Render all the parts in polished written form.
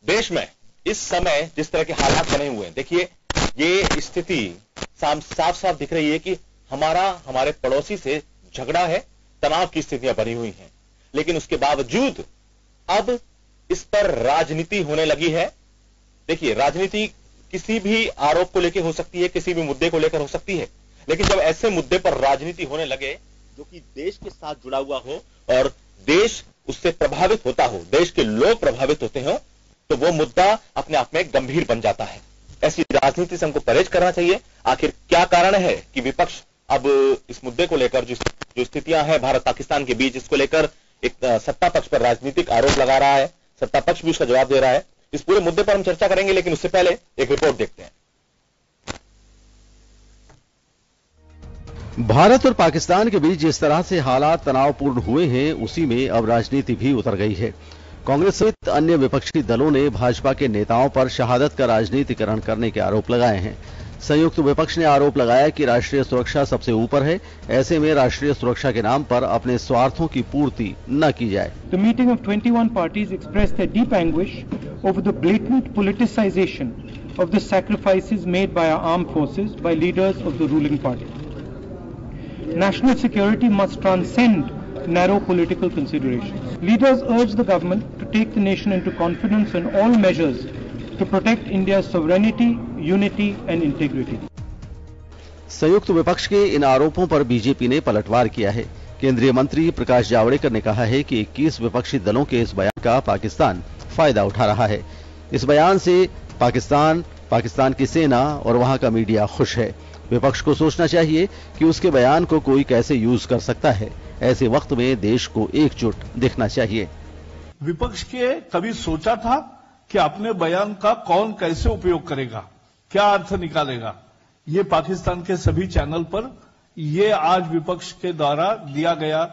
देश में इस समय जिस तरह के हालात बने हुए हैं, देखिए ये स्थिति साफ साफ दिख रही है कि हमारे पड़ोसी से झगड़ा है, तनाव की स्थितियां बनी हुई हैं, लेकिन उसके बावजूद अब इस पर राजनीति होने लगी है। देखिए, राजनीति किसी भी आरोप को लेकर हो सकती है, किसी भी मुद्दे को लेकर हो सकती है, लेकिन जब ऐसे मुद्दे पर राजनीति होने लगे जो कि देश के साथ जुड़ा हुआ हो और देश उससे प्रभावित होता हो, देश के लोग प्रभावित होते हो, तो वो मुद्दा अपने आप में गंभीर बन जाता है। ऐसी राजनीति से हमको परहेज करना चाहिए। आखिर क्या कारण है कि विपक्ष अब इस मुद्दे को लेकर जो स्थितियां हैं भारत पाकिस्तान के बीच, इसको लेकर एक सत्ता पक्ष पर राजनीतिक आरोप लगा रहा है, सत्ता पक्ष भी उसका जवाब दे रहा है। इस पूरे मुद्दे पर हम चर्चा करेंगे, लेकिन उससे पहले एक रिपोर्ट देखते हैं। भारत और पाकिस्तान के बीच जिस तरह से हालात तनावपूर्ण हुए हैं, उसी में अब राजनीति भी उतर गई है। कांग्रेस सहित अन्य विपक्षी दलों ने भाजपा के नेताओं पर शहादत का राजनीतिकरण करने के आरोप लगाए हैं। संयुक्त विपक्ष ने आरोप लगाया कि राष्ट्रीय सुरक्षा सबसे ऊपर है, ऐसे में राष्ट्रीय सुरक्षा के नाम पर अपने स्वार्थों की पूर्ति न की जाए। The meeting of 21 parties expressed their deep anguish over the blatant politicization of the sacrifices made by our armed forces by leaders of the ruling party. National security must transcend narrow political considerations. Leaders urge the government to take the nation into confidence on all measures to protect India's sovereignty, unity and integrity. संयुक्त विपक्ष के इन आरोपों पर BJP ने पलटवार किया है। केंद्रीय मंत्री प्रकाश जावड़ेकर ने कहा है कि 21 विपक्षी दलों के इस बयान का पाकिस्तान फायदा उठा रहा है। इस बयान से पाकिस्तान की सेना और वहां का मीडिया खुश है। विपक्ष को सोचना चाहिए कि उसके बयान को कोई कैसे यूज कर सकता है। ऐसे वक्त में देश को एकजुट दिखना चाहिए। विपक्ष के कभी सोचा था कि अपने बयान का कौन कैसे उपयोग करेगा, क्या अर्थ निकालेगा? ये पाकिस्तान के सभी चैनल पर ये आज विपक्ष के द्वारा दिया गया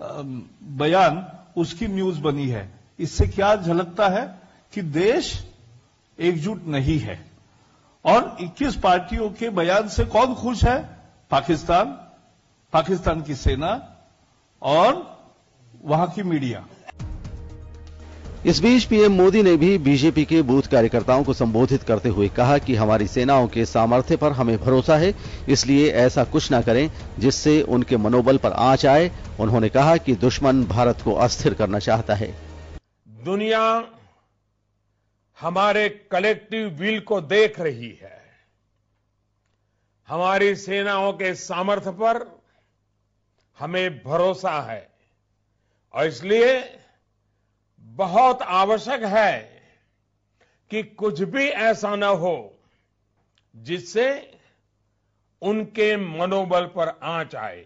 बयान उसकी न्यूज बनी है। इससे क्या झलकता है कि देश एकजुट नहीं है। और 21 पार्टियों के बयान से कौन खुश है? पाकिस्तान की सेना और वहां की मीडिया। इस बीच पीएम मोदी ने भी बीजेपी के बूथ कार्यकर्ताओं को संबोधित करते हुए कहा कि हमारी सेनाओं के सामर्थ्य पर हमें भरोसा है, इसलिए ऐसा कुछ न करें जिससे उनके मनोबल पर आंच आए। उन्होंने कहा कि दुश्मन भारत को अस्थिर करना चाहता है। दुनिया हमारे कलेक्टिव विल को देख रही है। हमारी सेनाओं के सामर्थ्य पर हमें भरोसा है और इसलिए बहुत आवश्यक है कि कुछ भी ऐसा न हो जिससे उनके मनोबल पर आंच आए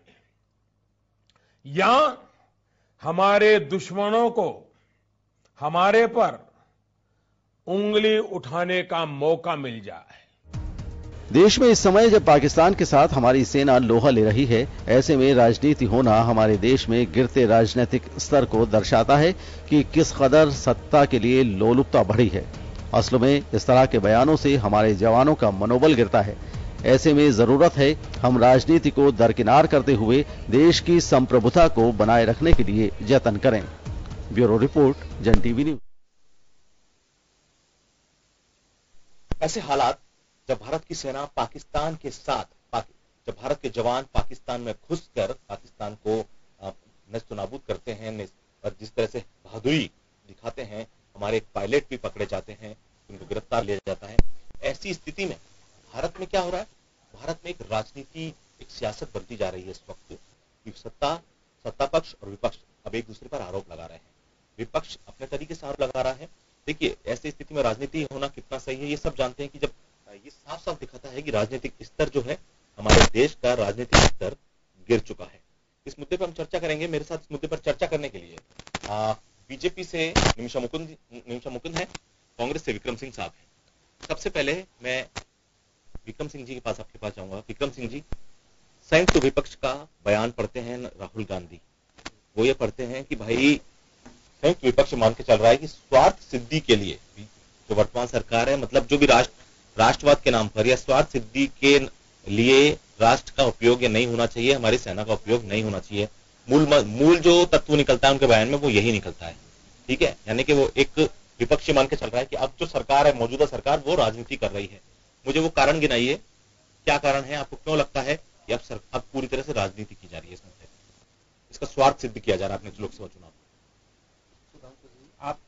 या हमारे दुश्मनों को हमारे पर उंगली उठाने का मौका मिल जाए। देश में इस समय जब पाकिस्तान के साथ हमारी सेना लोहा ले रही है, ऐसे में राजनीति होना हमारे देश में गिरते राजनीतिक स्तर को दर्शाता है कि किस कदर सत्ता के लिए लोलुपता बढ़ी है। असल में इस तरह के बयानों से हमारे जवानों का मनोबल गिरता है। ऐसे में जरूरत है हम राजनीति को दरकिनार करते हुए देश की संप्रभुता को बनाए रखने के लिए जतन करें। ब्यूरो रिपोर्ट, जन टीवी न्यूज। ऐसे हालात जब भारत की सेना पाकिस्तान के साथ, जब भारत के जवान पाकिस्तान में घुसकर पाकिस्तान को नस्तनाबूद करते हैं और जिस तरह से बहादुरी दिखाते हैं, हमारे एक पायलट भी पकड़े जाते हैं, उनको गिरफ्तार लिया जाता है। ऐसी स्थिति में भारत में क्या हो रहा है? भारत में एक राजनीति, एक सियासत बनती जा रही है इस वक्त। सत्ता पक्ष और विपक्ष अब एक दूसरे पर आरोप लगा रहे हैं। विपक्ष अपने तरीके से आरोप लगा रहा है। देखिए, ऐसी स्थिति में राजनीति होना कितना सही है, ये सब जानते हैं कि जब ये साफ साफ दिखाता है कि राजनीतिक स्तर जो है, हमारे देश का राजनीतिक स्तर गिर चुका है। इस मुद्दे पर हम चर्चा करेंगे। मेरे साथ इस मुद्दे पर चर्चा करने के लिए बीजेपी से निमिषा मुकुंद है, कांग्रेस से विक्रम सिंह साहब हैं। सबसे पहले मैं विक्रम सिंह जी के पास, आपके पास जाऊंगा। विक्रम सिंह जी, संयुक्त विपक्ष का बयान पढ़ते हैं राहुल गांधी, वो ये पढ़ते हैं कि भाई संयुक्त विपक्ष मान के चल रहा है कि स्वार्थ सिद्धि के लिए जो वर्तमान सरकार है, मतलब जो भी राष्ट्रवाद के नाम पर या स्वार्थ सिद्धि के लिए राष्ट्र का उपयोग ये नहीं होना चाहिए, हमारी सेना का उपयोग नहीं होना चाहिए। मूल जो तत्व निकलता है उनके बयान में वो यही निकलता है। ठीक है, यानी कि वो एक विपक्ष मान के चल रहा है कि अब जो सरकार है, मौजूदा सरकार, वो राजनीति कर रही है। मुझे वो कारण गिनाइए, क्या कारण है? आपको क्यों लगता है कि अब पूरी तरह से राजनीति की जा रही है इस मुद्दे पर? इसका स्वार्थ सिद्ध किया जा रहा है अपने लोकसभा चुनाव। सुधांशु जी, आप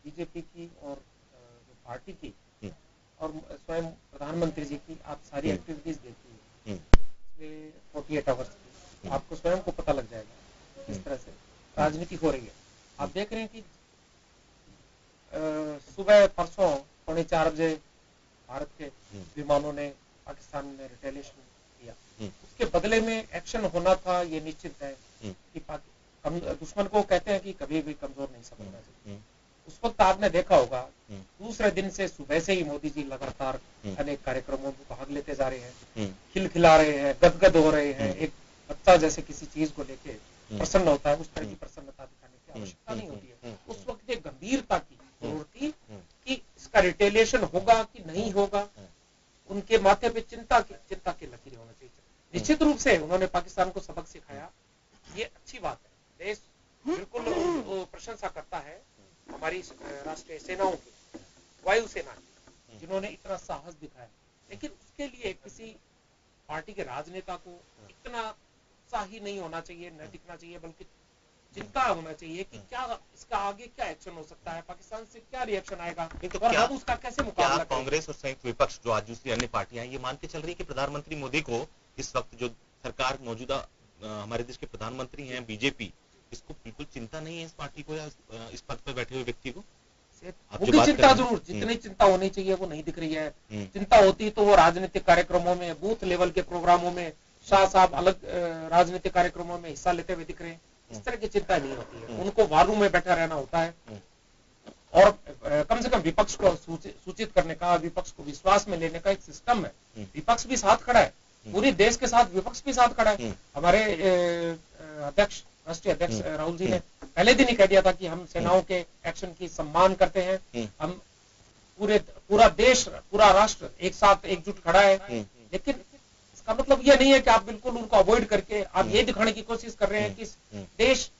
बीजेपी की और पार्टी की और स्वयं प्रधानमंत्री जी की आप सारी एक्टिविटीज देखिए पिछले 48 आवर्स की, आपको स्वयं को पता लग जाएगा किस तरह से राजनीति हो रही है। आप देख रहे हैं कि सुबह परसों 3:45 बजे भारत के विमानों ने पाकिस्तान में रिटेलिएशन किया, उसके बदले में एक्शन होना था। ये निश्चित है कि दुश्मन को कहते हैं कि कभी भी कमजोर नहीं समझना चाहिए। उस वक्त आपने देखा होगा दूसरे दिन से सुबह से ही मोदी जी लगातार अनेक कार्यक्रमों में भाग लेते जा रहे हैं, खिलखिला रहे हैं, गदगद हो रहे हैं। एक बच्चा जैसे किसी चीज को लेके प्रसन्न होता है, उस तरह की प्रसन्नता दिखाने की आवश्यकता नहीं होती है। उस वक्त एक गंभीरता की जरूरत थी कि इसका रिटेलिएशन होगा कि नहीं होगा। उनके माथे पे चिंता की लकीरें होना चाहिए। निश्चित रूप से उन्होंने पाकिस्तान को सबक सिखाया, ये अच्छी बात है। देश बिल्कुल प्रशंसा करता है हमारी राष्ट्रीय सेनाओं की, वायुसेना की, जिन्होंने इतना साहस दिखाया। लेकिन उसके लिए किसी पार्टी के राजनेता को इतना उत्साही नहीं होना चाहिए, न दिखना चाहिए, बल्कि चिंता होना चाहिए कि क्या इसका आगे क्या एक्शन हो सकता है, पाकिस्तान से क्या रिएक्शन आएगा और हम उसका कैसे मुकाबला करें। कांग्रेस और संयुक्त विपक्ष जो आज दूसरी अन्य पार्टियां हैं, ये मान के चल रही है कि प्रधानमंत्री मोदी को इस वक्त जो सरकार मौजूदा हमारे देश के प्रधानमंत्री हैं बीजेपी, इसको बिल्कुल चिंता नहीं है इस पार्टी को या इस पद पर बैठे हुए व्यक्ति को? चिंता जरूर, जितनी चिंता होनी चाहिए वो नहीं दिख रही है। चिंता होती तो वो राजनीतिक कार्यक्रमों में, बूथ लेवल के प्रोग्रामों में, शाह साहब अलग राजनीतिक कार्यक्रमों में हिस्सा लेते हुए दिख रहे हैं। इस तरह की चिंता नहीं होती है, उनको वार रूम में बैठा रहना होता है और कम से कम विपक्ष को सूचित करने का, विपक्ष को विश्वास में लेने का एक सिस्टम है। विपक्ष भी साथ खड़ा है, पूरे देश के साथ विपक्ष भी साथ खड़ा है। हमारे अध्यक्ष, राष्ट्रीय अध्यक्ष राहुल जी ने पहले दिन ही कह दिया था कि हम सेनाओं के एक्शन की सम्मान करते हैं, हम पूरा देश, पूरा राष्ट्र एक साथ एकजुट खड़ा है। लेकिन इसका मतलब यह नहीं है कि आप बिल्कुल उनको अवॉइड करके आप ये दिखाने की कोशिश कर रहे हैं कि देश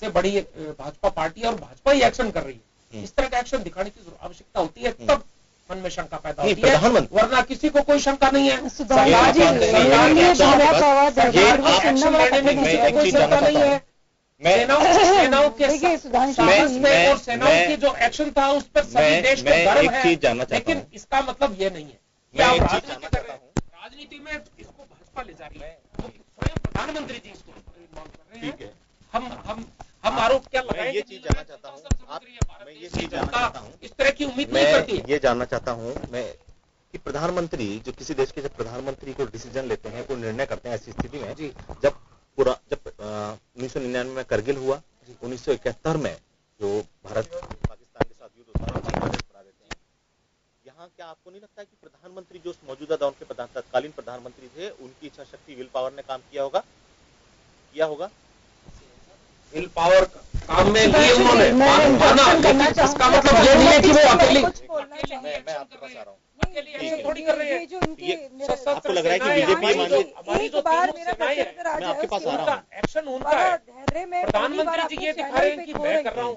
से बड़ी भाजपा पार्टी और भाजपा ही एक्शन कर रही है। इस तरह का एक्शन दिखाने की आवश्यकता होती है, तब मन में शंका पैदा होती है, वरना किसी को कोई शंका नहीं है। सेनाओं के और सेनाओं की जो एक्शन था उस पर सभी देश को गर्व है, लेकिन इसका मतलब ये नहीं है कि आप राजनीति कर रहे हैं। राजनीति में इसको भाजपा ले जा रही है, स्वयं प्रधानमंत्री जी इसको मांग कर रहे हैं। हम आरोप क्या लगाएं? ये चीज जानना चाहता हूँ, मैं ये चीज जानना चाहता हूँ, इस तरह की उम्मीद नहीं करती। ये जानना चाहता हूँ मैं कि प्रधानमंत्री, जो किसी देश के जब प्रधानमंत्री को डिसीजन लेते हैं, कोई निर्णय करते हैं, ऐसी स्थिति में जब 1999 में करगिल हुआ, 1971 में जो भारत पाकिस्तान के साथ युद्ध होता है, बांग्लादेश बना देते हैं, यहाँ क्या आपको नहीं लगता है कि प्रधानमंत्री जो मौजूदा दौर के तत्कालीन प्रधानमंत्री थे, उनकी इच्छा शक्ति, विल पावर ने काम किया होगा? विल पावर काम में लिए उन्होंने, इसका मतलब ये नहीं है कि वो अकेले। मैं आपके पास आ रहा हूँ, थोड़ी कर रहे हैं। आपको लग रहा है कि बीजेपी मैं आपके पास आ रहा हूँ, एक्शन उनका है। प्रधानमंत्री जी ये दिखा रहे हैं कि मैं कर रहा हूँ,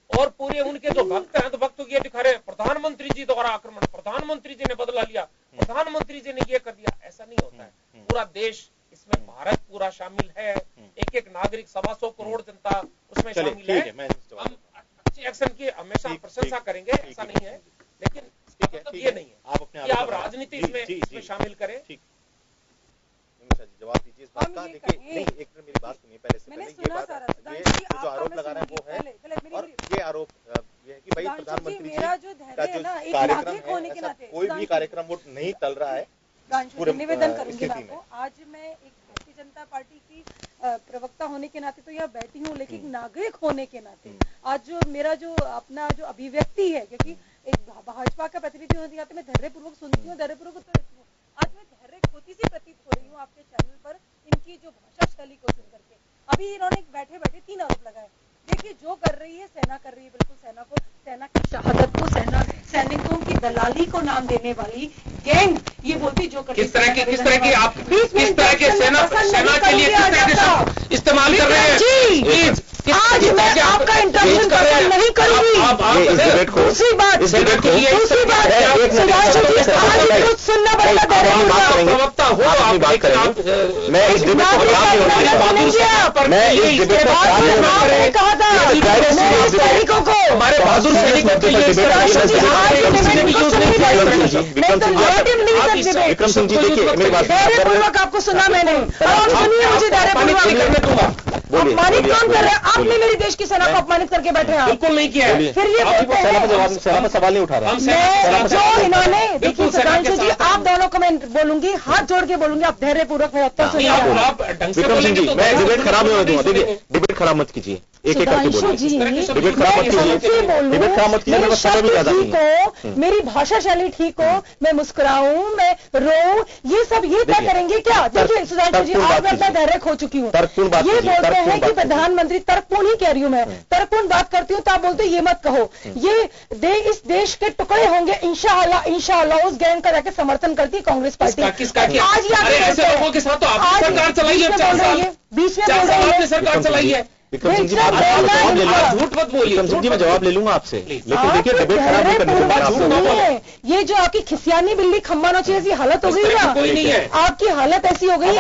और पूरे उनके जो भक्त हैं तो भक्त ये दिखा रहे हैं प्रधानमंत्री जी द्वारा आक्रमण, प्रधानमंत्री जी ने बदला लिया, प्रधानमंत्री जी ने ये कर दिया। ऐसा नहीं होता है। पूरा देश इसमें, भारत पूरा शामिल है, एक नागरिक, 125 करोड़ जनता उसमें शामिल है। हम अच्छे एक्शन की हमेशा प्रशंसा करेंगे, ऐसा नहीं है, लेकिन मतलब ये नहीं है कि आप राजनीति इसमें शामिल करें। जवाब दीजिए इस बात का। देखिए, नहीं, एक मिनट मेरी बात सुनिए पहले से पहले। ये बात, ये जो आरोप लगा रहे हैं वो है, और ये आरोप ये है कि भाई प्रधानमंत्री जी का जो कार्यक्रम है, ऐसा कोई भी कार्यक्रम वो नहीं चल रहा है। निवेदन करूंगी आपको, आज मैं एक भारतीय जनता पार्टी की प्रवक्ता होने के नाते तो यह बैठी हूँ, लेकिन नागरिक होने के नाते आज जो मेरा जो अपना जो अभिव्यक्ति है, क्योंकि एक भाजपा का प्रतिनिधि होने के नाते मैं धैर्यपूर्वक सुनती हूँ, धैर्यपूर्वक उत्तर देती हूँ। आज मैं धैर्य खोती सी प्रतीत हो रही हूँ आपके चैनल पर इनकी जो भाषा शैली को सुन करके। अभी इन्होंने बैठे बैठे 3 आरोप लगाए। देखिए, जो कर रही है सेना कर रही है, बिल्कुल सेना की शहादत को, सैनिकों की दलाली को नाम देने वाली गैंग ये बोलती जो कर किस तरह की आप किस तरह के सेना के लिए किस तरह के शब्द इस्तेमाल कर रहे हैं। आज मैं आपका इंटरव्यू नहीं करूंगी। इस डिबेट को दूसरी बात सुनना पड़ेगा। प्रवक्ता हो आप बात करेंगे, मैं इस डिबेट को मैं इस डिबेट को कहा था सैनिकों को, हमारे बहादुर सैनिकों के लिए विक्रम सिंह जी देखिए मेरी बात धैर्यपूर्वक आपको सुना मैंने, और सुनिए मुझे धैर्यपूर्वक। अपमानित कौन कर रहे हैं? आपने मेरी देश की सेना को अपमानित करके बैठे हैं। बिल्कुल नहीं किया है। फिर ये सेना पर सवाल नहीं उठा रहा जो इन्होंने, देखिए सुधांशु जी आप दोनों को मैं बोलूंगी, हाथ जोड़ के बोलूंगी, आप धैर्यपूर्वक मेरा उत्तर सुनिए। विक्रम सिंह जी मैं डिबेट खराब नहीं होने दूंगा, देखिए डिबेट खराब मत कीजिए, एक एक करके बोलिए, डिबेट खराब मत कीजिए, डिबेट खराब मत कीजिए, मेरे समय भी ज्यादा नहीं है। मेरी भाषा शैली ठीक हो, मैं मुस्कुराऊं, मैं रोऊं, ये सब ये तय करेंगे क्या? देखिए सुधांशु जी आप मैं धैर्य खो चुकी हूँ। ये बोलते हैं कि प्रधानमंत्री, तर्कपूर्ण ही कह रही हूँ मैं, तर्कपूर्ण बात करती हूँ तो आप बोलते ये मत कहो। ये इस देश के टुकड़े होंगे इंशाअल्लाह, इंशाअल्लाह उस ज्ञान का जाके समर्थन करती है कांग्रेस पार्टी। आज ऐसे लोगों के साथ तो आपने सरकार चलाई है, 4 साल बीच में आपने सरकार चलाई है। विक्रम सिंह जी झूठ मत बोलिए। विक्रम सिंह जी मैं जवाब ले लूंगा आपसे, लेकिन देखिए डिबेट खराब नहीं करनी चाहिए। ये जो आपकी खिसियानी बिल्ली खम्बा नोची ऐसी हालत हो गई ना, कोई नहीं है आपकी हालत ऐसी हो गई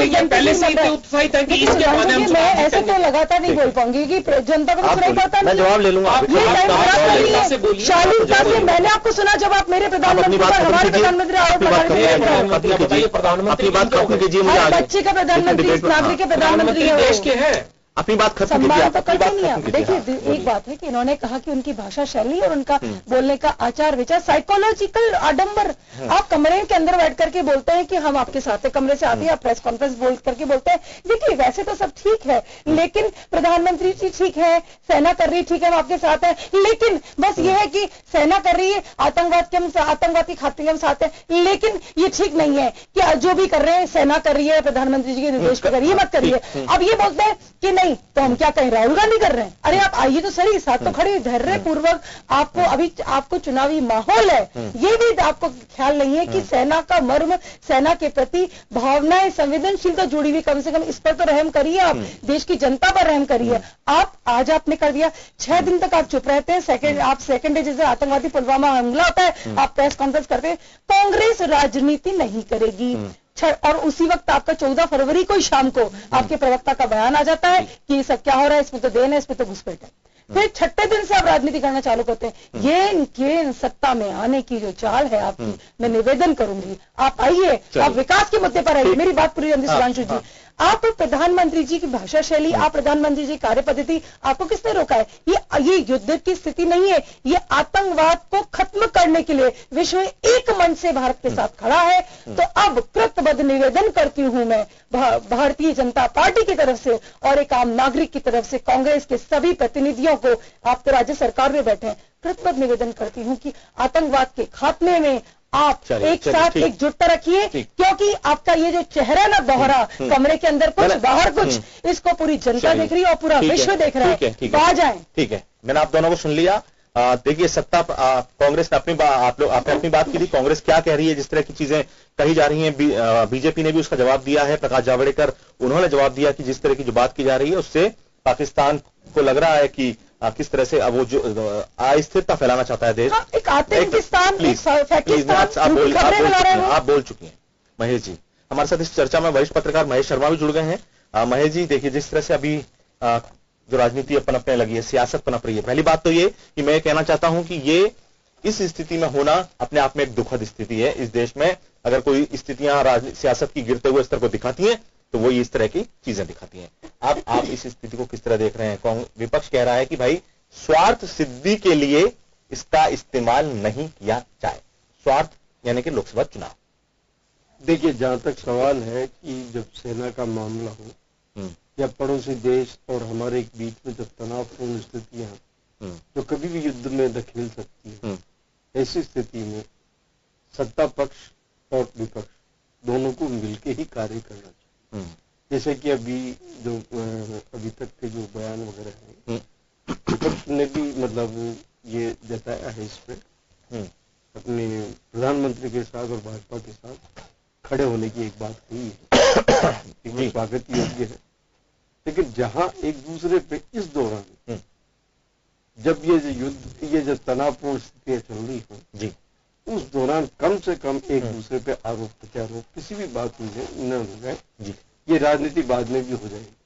कि पहले से उत्साहित है कि इसके बारे में मैं ऐसे तो लगातार नहीं बोल पाऊंगी कि जनता को सुनाई पड़ता मैं जवाब ले लूंगा। ये टाइम खराब कर रही है शालीनता से। मैंने आपको सुना जब आप मेरे प्रधानमंत्री पर हमारे प्रधानमंत्री आरोप लगा रहे थे, अपनी बात खत्म कीजिए, मुझे बच्चे का प्रधानमंत्री, इस नागरिक के प्रधानमंत्री देश के हैं, अपनी बात खत्म सम्मान तो करते नहीं है। देखिए एक बात है कि इन्होंने कहा कि उनकी भाषा शैली और उनका बोलने का आचार विचार साइकोलॉजिकल आडंबर, आप कमरे के अंदर बैठ करके बोलते हैं कि हम आपके साथ है, कमरे से आते हैं आप प्रेस कॉन्फ्रेंस बोल करके बोलते हैं। देखिए वैसे तो सब ठीक है, लेकिन प्रधानमंत्री जी ठीक है, सेना कर रही ठीक है, हम आपके साथ है, लेकिन बस ये है कि सेना कर रही है, आतंकवाद की खातिर हम साथ है, लेकिन ये ठीक नहीं है कि जो भी कर रहे हैं सेना कर रही है, प्रधानमंत्री जी के निर्देश पर करिए, मत करिए। अब ये बोलते हैं कि नहीं तो हम क्या कहें, राहुल गांधी कर रहे हैं। अरे आप आइए तो सही, साथ तो खड़े, धैर्य पूर्वक। आपको अभी आपको चुनावी माहौल है, ये भी आपको ख्याल नहीं है कि सेना का मर्म, सेना के प्रति भावनाएं, संवेदनशीलता जुड़ी हुई, कम से कम इस पर तो रहम करिए, आप देश की जनता पर रहम करिए। आप आज आपने कर दिया, 6 दिन तक आप चुप रहते हैं, सेकंड डे जैसे आतंकवादी पुलवामा हमला होता है आप प्रेस कॉन्फ्रेंस करते हैं। कांग्रेस राजनीति नहीं करेगी, और उसी वक्त आपका 14 फरवरी को ही शाम को आपके प्रवक्ता का बयान आ जाता है कि ये सब क्या हो रहा है, इसमें तो देन है, इसमें तो घुसपैठ है। फिर 6ठे दिन से आप राजनीति करना चालू करते हैं। ये इनके सत्ता में आने की जो चाल है आपकी, मैं निवेदन करूंगी आप आइए, आप विकास के मुद्दे पर आइए। मेरी बात पूरी सुधांशु जी, आप प्रधानमंत्री जी की भाषा शैली, आप प्रधानमंत्री जी की कार्य पद्धति, आपको किसने रोका है? ये युद्ध की स्थिति नहीं है, ये आतंकवाद को खत्म करने के लिए विश्व एक मंच से भारत के साथ खड़ा है। तो अब कृतबद्ध निवेदन करती हूं मैं भारतीय जनता पार्टी की तरफ से और एक आम नागरिक की तरफ से, कांग्रेस के सभी प्रतिनिधियों को, आप तो राज्य सरकार में बैठे हैं, कृतबद्ध निवेदन करती हूं कि आतंकवाद के खात्मे में आप एक साथ एकजुटता रखिए, क्योंकि आपका ये जो चेहरा ना दोहरा, कमरे के अंदर कुछ बाहर कुछ, इसको पूरी जनता देख रही है और पूरा विश्व देख रहा है। तो आ जाए। ठीक है, मैंने आप दोनों को सुन लिया। देखिए सत्ता कांग्रेस ने आपने अपनी बात की थी, कांग्रेस क्या कह रही है, जिस तरह की चीजें कही जा रही हैं, बीजेपी ने भी उसका जवाब दिया है। प्रकाश जावड़ेकर उन्होंने जवाब दिया कि जिस तरह की जो बात की जा रही है उससे पाकिस्तान को लग रहा है कि किस तरह से अब वो जो अस्थिरता फैलाना चाहता है देश। एक आतंकिस्तान, आप बोल चुकी हैं महेश जी। हमारे साथ इस चर्चा में वरिष्ठ पत्रकार महेश शर्मा भी जुड़ गए हैं। महेश जी देखिए, जिस तरह से अभी जो राजनीति पनपने लगी है, सियासत पनप रही है, पहली बात तो ये कि मैं कहना चाहता हूं कि ये इस स्थिति में होना अपने आप में एक दुखद स्थिति है। इस देश में अगर कोई स्थितियां सियासत की गिरते हुए स्तर को दिखाती हैं तो वो इस तरह की चीजें दिखाती हैं। आप इस स्थिति को किस तरह देख रहे हैं? विपक्ष कह रहा है कि भाई स्वार्थ सिद्धि के लिए इसका इस्तेमाल नहीं किया जाए, स्वार्थ यानी कि लोकसभा चुनाव। देखिए, जहां तक सवाल है कि जब सेना का मामला हो या पड़ोसी देश और हमारे बीच में जब तनावपूर्ण स्थितियां जो कभी भी युद्ध में धकेल सकती है, ऐसी स्थिति में सत्ता पक्ष और विपक्ष दोनों को मिलकर ही कार्य करना चाहिए। जैसे कि अभी तक के जो बयान वगैरह हैं, विपक्ष ने भी मतलब ये जताया है, इस पे अपने प्रधानमंत्री के साथ और भाजपा के साथ खड़े होने की एक बात हुई है, स्वागत योग्य है। लेकिन जहां एक दूसरे पे इस दौरान जब ये युद्ध, ये जो तनावपूर्ण स्थितियां चल रही हो जी, उस दौरान कम से कम एक दूसरे पे आरोप प्रत्यारोप किसी भी बात में न हो जाए जी, ये राजनीति बाद में भी हो जाएगी।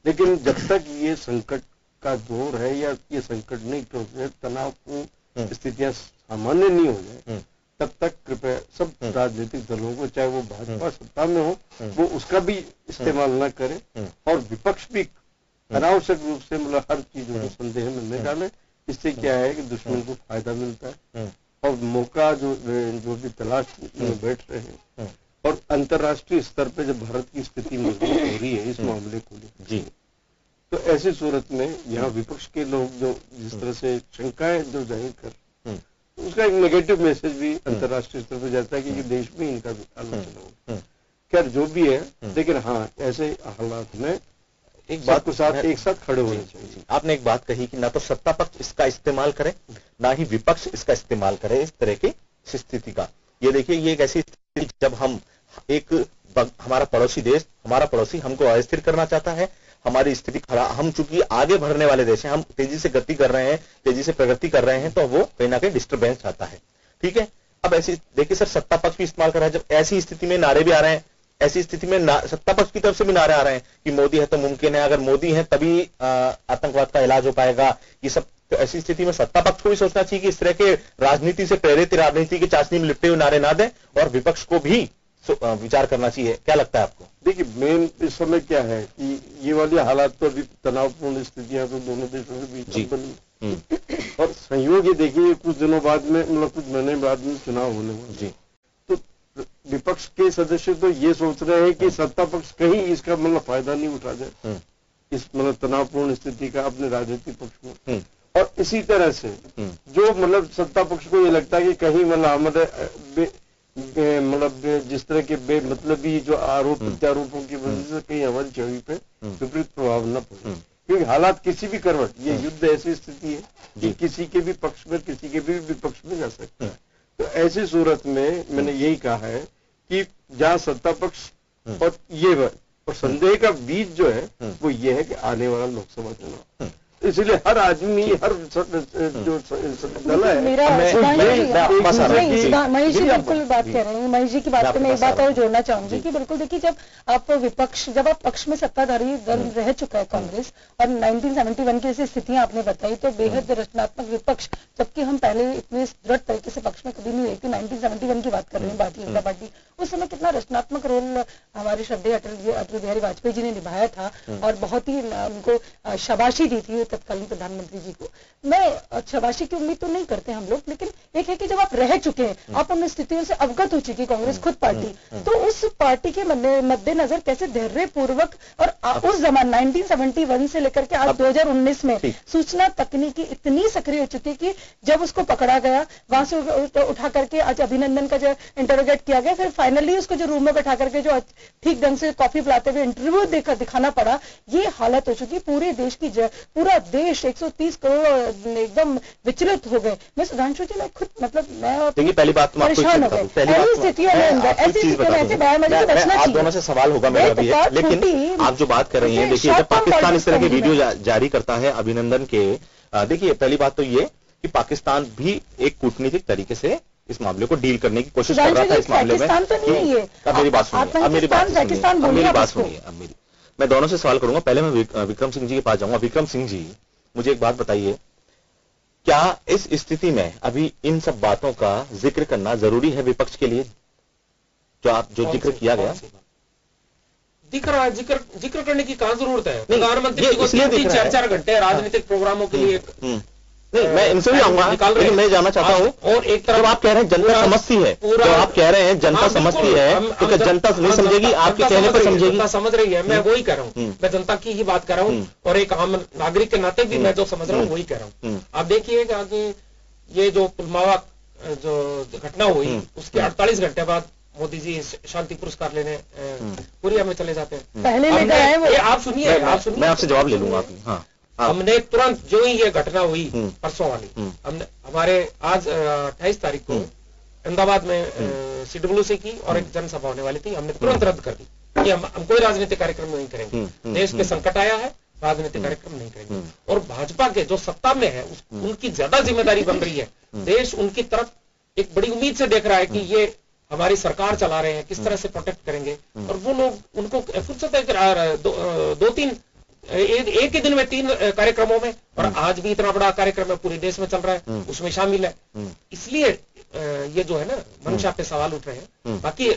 लेकिन जब तक ये संकट का दौर है या ये संकट नहीं टूटे, तनावपूर्ण स्थितियां सामान्य नहीं हो जाए, तब तक कृपया सब राजनीतिक दलों को, चाहे वो भाजपा सत्ता में हो, वो उसका भी इस्तेमाल न करें और विपक्ष भी अनावश्यक रूप से मतलब हर चीजों को संदेह में न डाले। इससे क्या है कि दुश्मन को फायदा मिलता है और मौका जो भी तलाश में बैठ रहे हैं। और अंतर्राष्ट्रीय स्तर पे जब भारत की स्थिति मजबूत हो रही है इस मामले को लेकर, तो ऐसी सूरत में यहाँ विपक्ष के लोग जो जिस तरह से शंकाएं जो जाहिर कर, उसका एक नेगेटिव मैसेज भी अंतर्राष्ट्रीय स्तर पर जाता है कि देश में इनका आलोचना हो। खैर जो भी है, लेकिन हाँ ऐसे हालात में एक बात को साथ एक साथ खड़े होने चाहिए। आपने एक बात कही कि ना तो सत्ता पक्ष इसका इस्तेमाल करे, ना ही विपक्ष इसका इस्तेमाल करे इस तरह की स्थिति का। ये देखिए, ये एक ऐसी स्थिति जब हम हमारा पड़ोसी देश, हमारा पड़ोसी हमको अस्थिर करना चाहता है, हमारी स्थिति खराब, हम चूंकि आगे बढ़ने वाले देश हैं, हम तेजी से गति कर रहे हैं, तेजी से प्रगति कर रहे हैं, तो वो कहीं ना कहीं डिस्टर्बेंस चाहता है। ठीक है, अब ऐसी देखिए सर, सत्ता पक्ष भी इस्तेमाल कर रहा है। जब ऐसी स्थिति में नारे भी आ रहे हैं, ऐसी स्थिति में सत्ता पक्ष की तरफ से भी नारे आ रहे हैं कि मोदी है तो मुमकिन है, अगर मोदी है तभी आतंकवाद का इलाज हो पाएगा, ये सब। तो ऐसी स्थिति में सत्ता पक्ष को भी सोचना चाहिए कि इस तरह के राजनीति से प्रेरित राजनीति की चाशनी में लिपटे हुए नारे ना दें, और विपक्ष को भी विचार करना चाहिए। क्या लगता है आपको? देखिए, मेन इस समय क्या है कि ये वाली हालात तो अभी तनावपूर्ण स्थितियां तो दोनों देशों के बीच बनी, और संयोग ये देखिए कुछ दिनों बाद में, मतलब कुछ महीने बाद में चुनाव होने वाले जी। तो विपक्ष के सदस्य तो ये सोच रहे हैं कि सत्ता पक्ष कहीं इसका मतलब फायदा नहीं उठा जाए, इस मतलब तनावपूर्ण स्थिति का अपने राजनीतिक पक्ष में। और इसी तरह से जो मतलब सत्ता पक्ष को ये लगता है कि कहीं मतलब हमारे मतलब जिस तरह के बेमतलबी जो आरोप प्रत्यारोपों की वजह से कहीं हमारी छवि पे विपरीत प्रभाव न पड़े, क्योंकि हालात किसी भी करवट, ये युद्ध ऐसी स्थिति है कि किसी के भी पक्ष में किसी के भी विपक्ष में जा सकता है। तो ऐसी सूरत में मैंने यही कहा है कि जहां सत्ता पक्ष और ये और संदेह का बीज जो है वो ये है कि आने वाला लोकसभा चुनाव, इसलिए हर आदमी, हर जो दल है, महेश जी बिल्कुल बात कह रहे हैं। महेश जी की बात पे मैं एक बात और जोड़ना चाहूंगी कि बिल्कुल देखिए, जब आप पक्ष में सत्ताधारी दल रह चुका है कांग्रेस, और 1971 की ऐसी स्थितियां आपने बताई, तो बेहद रचनात्मक विपक्ष, जबकि हम पहले इतने दृढ़ तरीके से पक्ष में कभी नहीं हुए कि 1971 की बात कर रहे हैं भारतीय जनता पार्टी, उस समय कितना रचनात्मक रोल हमारे श्रद्धेय अटल बिहारी वाजपेयी जी ने निभाया था, और बहुत ही उनको शाबाशी दी थी तत्कालीन प्रधानमंत्री जी को। मैं शाबाशी की उम्मीद तो नहीं करते हम लोग, लेकिन एक है कि जब आप रह चुके हैं, आप उन स्थितियों से अवगत हो चुकी कांग्रेस खुद पार्टी, तो उस पार्टी के मद्देनजर कैसे धैर्य पूर्वक, और उस जमाने 1971 से लेकर के आज 2019 में सूचना तकनीकी इतनी सक्रिय हो चुकी कि जब उसको पकड़ा गया, वहां से उठा करके आज अभिनंदन का जो इंटरोगेट किया गया, फिर फाइनली उसको जो रूम में बैठा करके जो ठीक ढंग से कॉफी पिलाते हुए इंटरव्यू दिखाना पड़ा, ये हालत हो चुकी पूरे देश की, पूरा देश 130 करोड़ एकदम विचलित हो गए। मैं सुधांशु जी, मैं खुद मतलब मैं देखिए, पहली बात परेशान हो गए ऐसी स्थितियों में, ऐसी स्थितियों में ऐसे बयानबाजी से बचना चाहिए। आप दोनों से सवाल होगा मेरा भी है, लेकिन आप जो बात कर रही हैं, देखिए जब पाकिस्तान इस तरह के वीडियो जारी करता है अभिनंदन के, देखिए पहली बात तो ये कि पाकिस्तान भी एक कूटनीतिक तरीके से इस मामले को डील करने की कोशिश कर रहा था इस मामले में। अब मेरी बात सुनिए, मैं दोनों से सवाल करूंगा। पहले मैं विक्रम सिंह जी के पास जाऊंगा। विक्रम सिंह जी, मुझे एक बात बताइए, क्या इस स्थिति में अभी इन सब बातों का जिक्र करना जरूरी है विपक्ष के लिए, जो जिक्र किया गया? जिक्र करने की कहां जरूरत है? प्रधानमंत्री जी को 3-4 घंटे राजनीतिक प्रोग्रामों के लिए नहीं, मैं इनसे भी आऊंगा, लेकिन मैं जानना चाहता हूं, और एक तरफ आप कह रहे हैं जनता समझती है, जो आप कह रहे हैं जनता समझती है, तो जनता नहीं समझेगी, आपके कहने पर समझेगी? जनता समझ रही है, मैं वही कह रहा हूं, मैं जनता की ही बात कर रहा हूं, और एक आम नागरिक के नाते भी मैं जो समझ रहा हूं वही कह रहा हूं। आप देखिए कि ये जो पुलवामा जो घटना हुई, उसके 48 घंटे बाद मोदी जी शांति पुरस्कार लेने कोरिया में चले जाते हैं। पहले आप सुनिए, मैं आपसे जवाब ले लूंगा। हाँ, हमने तुरंत जो ही ये घटना हुई परसों वाली, हमने हमारे आज 28 तारीख को अहमदाबाद में CWC की और एक जनसभा होने वाली थी, हमने तुरंत रद्द कर दी कि हम कोई राजनीतिक कार्यक्रम नहीं करेंगे। देश के संकट आया है, राजनीतिक कार्यक्रम नहीं करेंगे। और भाजपा के जो सत्ता में है उनकी ज्यादा जिम्मेदारी बन रही है। देश उनकी तरफ एक बड़ी उम्मीद से देख रहा है कि ये हमारी सरकार चला रहे हैं, किस तरह से प्रोटेक्ट करेंगे। और वो लोग उनको फुर्सत है दो तीन एक ही दिन में 3 कार्यक्रमों में, और आज भी इतना बड़ा कार्यक्रम है पूरे देश में चल रहा है, उसमें शामिल है। इसलिए ये जो है ना मंशा पे सवाल उठ रहे हैं। बाकी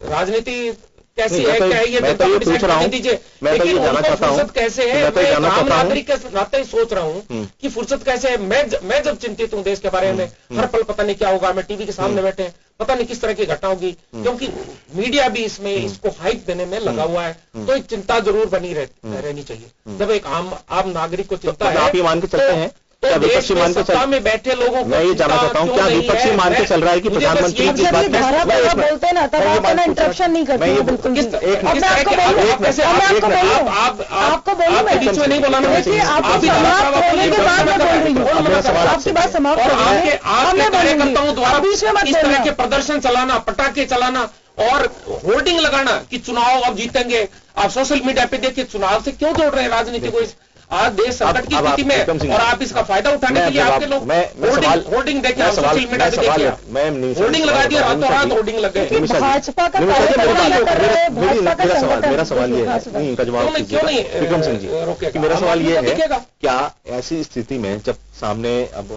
राजनीति कैसी है, क्या है, ये मैं तो ये पूछ रहा हूँ, दीजिए, मैं तो ये जानना चाहता हूँ, फुर्सत कैसे है, मैं आम नागरिक के नाते ही सोच रहा हूँ कि फुर्सत कैसे है। मैं जब चिंतित हूँ देश के बारे में, हर पल पता नहीं क्या होगा, मैं टीवी के सामने बैठे हैं, पता नहीं किस तरह की घटना होगी, क्योंकि मीडिया भी इसमें इसको हाइप देने में लगा हुआ है। तो एक चिंता जरूर बनी रहनी चाहिए। जब एक आम नागरिक को चिंता है, आप ये मान के चलते हैं, तो देश में सत्ता में बैठे लोगों को मैं ये जानना चाहता हूँ, क्या विपक्षी मान के चल रहा है कि प्रधानमंत्री की बात बोलते हैं ना, तब आप ना इंटरप्शन नहीं करते हैं, बिल्कुल नहीं। आपको बीच में नहीं बोलाना, आपकी बात समाप्त आपके कार्यकर्ताओं द्वारा इस तरह के प्रदर्शन चलाना, पटाखे चलाना और होर्डिंग लगाना कि चुनाव अब जीतेंगे। आप सोशल मीडिया पे देखिए, चुनाव से क्यों जोड़ रहे हैं राजनीति को? आज देश संकट की स्थिति में, और आप इसका फायदा उठाने के लिए आपके लोग होर्डिंग देखिए, सोशल मीडिया पे देखिए, होर्डिंग लगा दिया, रातों रात होर्डिंग लग गए। भाजपा का मेरा सवाल ये है, इनका जवाब कीजिए विक्रम सिंह जी, कि मेरा सवाल ये है, क्या ऐसी स्थिति में जब सामने अब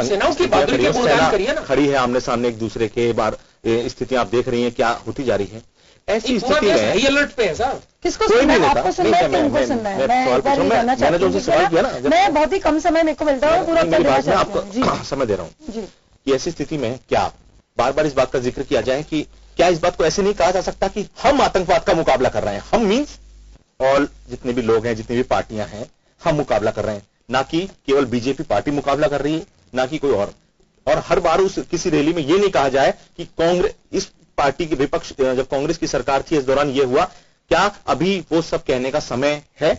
सेनाओं की बहादुरी के गुणगान करिए ना, खड़ी है आमने सामने एक दूसरे के बार, स्थितियां आप देख रही हैं क्या होती जा रही है, ऐसी स्थिति में हाई अलर्ट पे है सर। किसको सुनना है? आपको सुनना है कि उनको सुनना है? मैं बहुत ही कम समय मेरे को मिलता है, पूरा मैं आपको समय दे रहा हूँ कि ऐसी स्थिति में क्या बार बार इस बात का जिक्र किया जाए कि क्या इस बात को ऐसे नहीं कहा जा सकता कि हम आतंकवाद का मुकाबला कर रहे हैं, हम मीन्स ऑल जितने भी लोग हैं, जितनी भी पार्टियां हैं, हम मुकाबला कर रहे हैं, ना कि केवल बीजेपी पार्टी मुकाबला कर रही है, ना कि कोई और हर बार उस किसी रैली में ये नहीं कहा जाए कि कांग्रेस, इस पार्टी के विपक्ष, जब कांग्रेस की सरकार थी इस दौरान ये हुआ, क्या अभी वो सब कहने का समय है?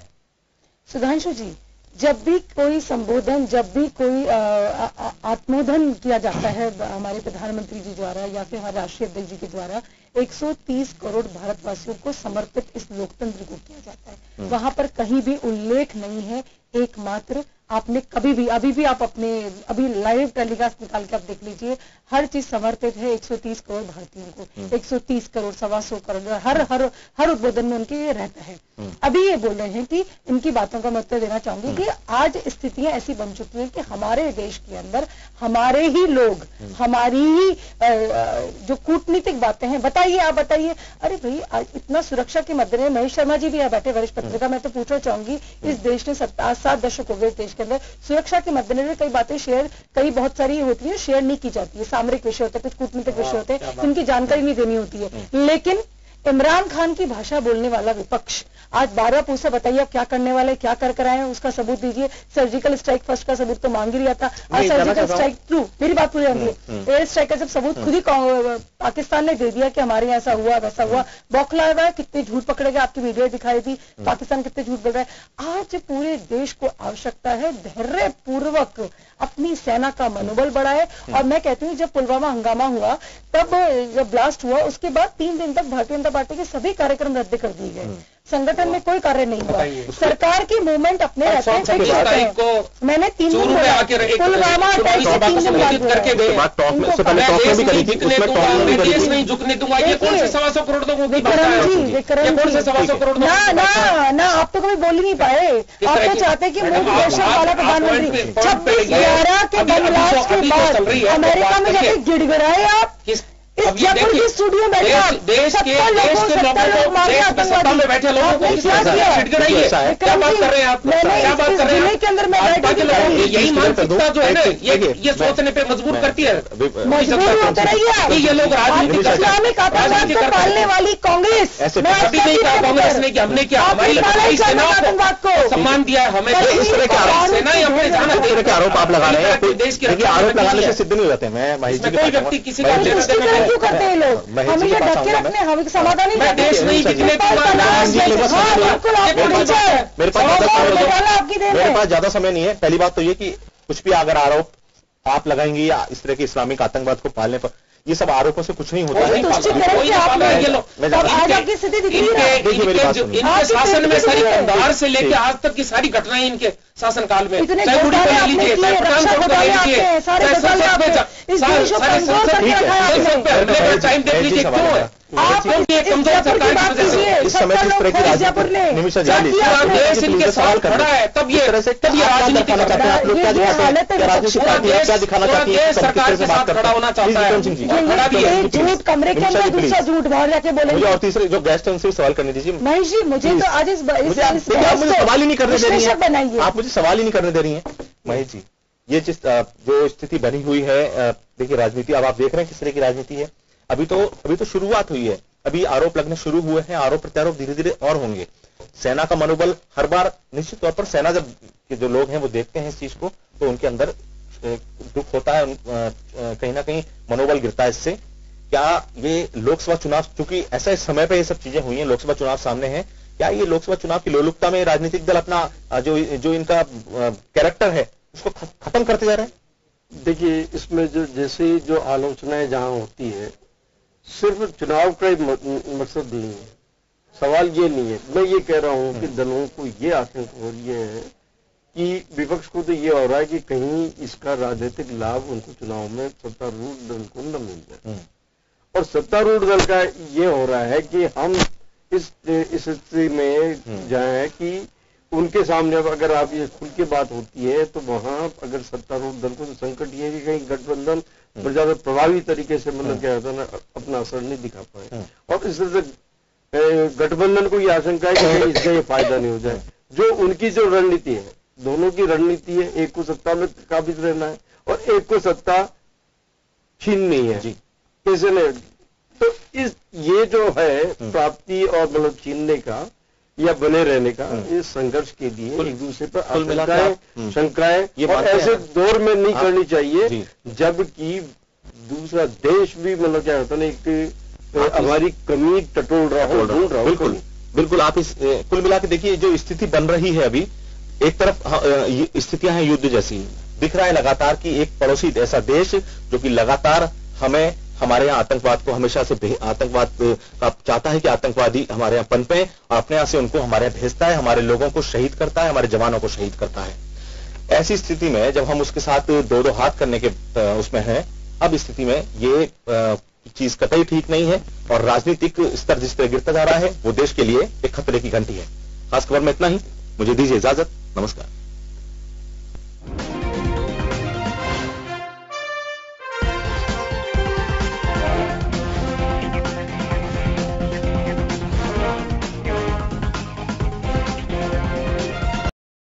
सुधांशु जी, जब भी कोई संबोधन, जब भी कोई आत्मोधन किया जाता है हमारे प्रधानमंत्री जी द्वारा या फिर हमारे राष्ट्रीय अध्यक्ष जी के द्वारा, 130 करोड़ भारतवासियों को समर्पित इस लोकतंत्र को किया जाता है। वहां पर कहीं भी उल्लेख नहीं है एकमात्र, आपने कभी भी, अभी भी आप अपने अभी लाइव टेलीकास्ट निकाल के आप देख लीजिए, हर चीज समर्पित है 130 करोड़ भारतीयों को। 130 करोड़, 125 करोड़ हर उद्बोधन में उनके ये रहता है। अभी ये बोल रहे हैं कि इनकी बातों का मैं उत्तर देना चाहूंगी कि आज स्थितियां ऐसी बन चुकी हैं कि हमारे देश के अंदर हमारे ही लोग, हमारी ही जो कूटनीतिक बातें हैं, बताइए, आप बताइए। अरे भाई, इतना सुरक्षा के मद्देनजर, महेश शर्मा जी भी यहाँ बैठे, वरिष्ठ पत्रकार, मैं तो पूछना चाहूंगी, इस देश ने 7 दशक हो गए देश के अंदर, सुरक्षा के मद्देनजर कई बातें शेयर, कई बहुत सारी होती है शेयर नहीं की जाती है, सामरिक विषय होते हैं, कुछ कूटनीतिक विषय होते हैं, जिनकी जानकारी नहीं देनी होती है। लेकिन इमरान खान की भाषा बोलने वाला विपक्ष आज 12 पूछा, बताइए आप क्या करने वाले, क्या कर आए हैं, उसका सबूत दीजिए। सर्जिकल स्ट्राइक फर्स्ट का सबूत तो मांग ही लिया था, आज सर्जिकल स्ट्राइक ट्रू, मेरी बात पूरी होगी, एयर स्ट्राइक का जब सबूत खुद ही पाकिस्तान ने दे दिया कि हमारे यहाँ ऐसा हुआ वैसा हुआ, बौखलाया हुआ है, कितने झूठ पकड़े गए, आपकी वीडियो दिखाई थी, पाकिस्तान कितने झूठ बोल रहा है। आज पूरे देश को आवश्यकता है धैर्य पूर्वक अपनी सेना का मनोबल बढ़ाए। और मैं कहती हूँ, जब पुलवामा हंगामा हुआ, तब जब ब्लास्ट हुआ, उसके बाद 3 दिन तक भारतीय जनता पार्टी के सभी कार्यक्रम रद्द कर दिए गए, संगठन में कोई कार्य नहीं हुआ, सरकार की मूवमेंट अपने रहते हैं, फिक्स होते हैं। मैंने 3 दिन पुलवामा अटैक से 3 दिन बाद करके देश नहीं झुकने दूंगा, ये कौन से 125 करोड़ लोगों की बात है? विक्रम जी, 125 करोड़ ना आप तो कभी बोल ही नहीं पाए। आप तो चाहते हैं कि मूल देशों वाला प्रधानमंत्री 26/11 के बमलास्ट के बाद अमेरिका में जाके गिड़गिड़ाए आप, इस जयपुर की स्टूडियो में बैठे देश के सत्ता में बैठे लोगों को क्या बात कर रहे हैं आप? क्या बात कर रहे हैं? के अंदर मैं यही मानसिकता जो है ना, ये सोचने पे मजबूर करती है, मजबूर होते रहिए। ये लोग राजनीतिक इस्लामिक आतंकवाद को पालने वाली कांग्रेस, कभी नहीं कहा कांग्रेस ने कि हमने क्या, हमारी सेना को सम्मान दिया, हमें इस तरह के सेना अपने जाना, इस तरह के आरोप आप लगा रहे हैं, देश के आरोप लगाने से सिद्ध नहीं होते। मैं कोई व्यक्ति किसी का क्यों करते हैं लोग, हमेशा ढके रखने, हम समाधान नहीं करते। देश नहीं बिकने मेरे पास ज्यादा समय नहीं है। पहली बात तो ये कि कुछ भी अगर आरोप आप लगाएंगे या इस तरह के इस्लामिक आतंकवाद को पालने पर, ये सब आरोपों से कुछ नहीं होता है। इनके शासन में सारी बाहर से लेके आज तक की सारी घटनाएं इनके शासनकाल में, चाहे बुढ़ी को ले लीजिए, चाहे पठानकोट को ले लीजिए, चाहे संसद पे टाइम देख लीजिए, क्यों है कमजोर सरकार की वजह से इस समय जिस तरह की राजनीति निमिषा जाली देश इनके साथ खड़ा है, तब ये राजनीति दिखाना चाहते हैं आप लोग, क्या दिखाते हैं, क्या राजनीति पार्टी क्या दिखाना चाहती है, सरकार के साथ खड़ा होना चाहता है, खड़ा भी है। झूठ कमरे के अंदर, दूसरा झूठ बाहर जाके बोलेंगे। और तीसरे जो गेस्ट है उनसे सवाल करने दीजिए। महेश जी, मुझे तो आज इस मुझे सवाल ही नहीं करने दे रही है, आप मुझे सवाल ही नहीं करने दे रही हैं महेश जी। ये जो स्थिति बनी हुई है, देखिए राजनीति अब आप देख रहे हैं किस तरह की राजनीति है। अभी तो शुरुआत हुई है, अभी आरोप लगने शुरू हुए हैं, आरोप प्रत्यारोप धीरे धीरे और होंगे। सेना का मनोबल हर बार निश्चित तौर पर सेना जब के जो लोग हैं वो देखते हैं इस चीज को तो उनके अंदर दुख होता है, कहीं ना कहीं मनोबल गिरता है इससे। क्या ये लोकसभा चुनाव, चूंकि ऐसा इस समय पे ये सब चीजें हुई हैं, लोकसभा चुनाव सामने है, क्या ये लोकसभा चुनाव की लोलुपता में राजनीतिक दल अपना जो इनका कैरेक्टर है उसको खत्म करते जा रहे हैं? देखिए, इसमें जैसे जो आलोचनाएं जहां होती है, सिर्फ चुनाव का मकसद नहीं है, सवाल ये नहीं है। मैं ये कह रहा हूं कि दलों को ये आशंका हो रही है कि विपक्ष को तो ये हो रहा है कि कहीं इसका राजनीतिक लाभ उनको चुनाव में सत्तारूढ़ दल को न मिल जाए, और सत्तारूढ़ दल का ये हो रहा है कि हम इस स्थिति में जाए कि उनके सामने अगर आप ये खुल के बात होती है तो वहां अगर सत्तारूढ़ दल को तो संकट ये है कि कहीं गठबंधन पर ज्यादा प्रभावी तरीके से मतलब क्या होता है ना, अपना असर नहीं दिखा पाए, और इस तरह से गठबंधन को ये आशंका है कि इसका ये फायदा नहीं हो जाए। जो उनकी जो रणनीति है, दोनों की रणनीति है, एक को सत्ता में काबिज रहना है और एक को सत्ता छीननी है, कैसे नहीं। तो ये जो है प्राप्ति और मतलब छीनने का या बने रहने का, इस संघर्ष के लिए एक दूसरे पर आशंकाएं, शंकाएं और ऐसे दौर में नहीं करनी चाहिए जबकि दूसरा देश भी मतलब क्या होता है ना, एक हमारी कमी टटोल रहा हो, ढूंढ रहा हो। बिल्कुल आप इस कुल मिला के देखिए जो स्थिति बन रही है अभी, एक तरफ स्थितियां हैं युद्ध जैसी, दिख रहा है लगातार कि एक पड़ोसी ऐसा देश जो कि लगातार हमारे यहाँ आतंकवाद को हमेशा से आतंकवाद का चाहता है कि आतंकवादी हमारे यहाँ पनपे और अपने यहाँ से उनको हमारे यहाँ भेजता है, हमारे लोगों को शहीद करता है, हमारे जवानों को शहीद करता है। ऐसी स्थिति में जब हम उसके साथ दो हाथ करने के उसमें हैं, अब स्थिति में ये चीज कतई ठीक नहीं है और राजनीतिक स्तर जिस तरह गिरता जा रहा है वो देश के लिए एक खतरे की घंटी है। खास खबर में इतना ही, मुझे दीजिए इजाजत, नमस्कार।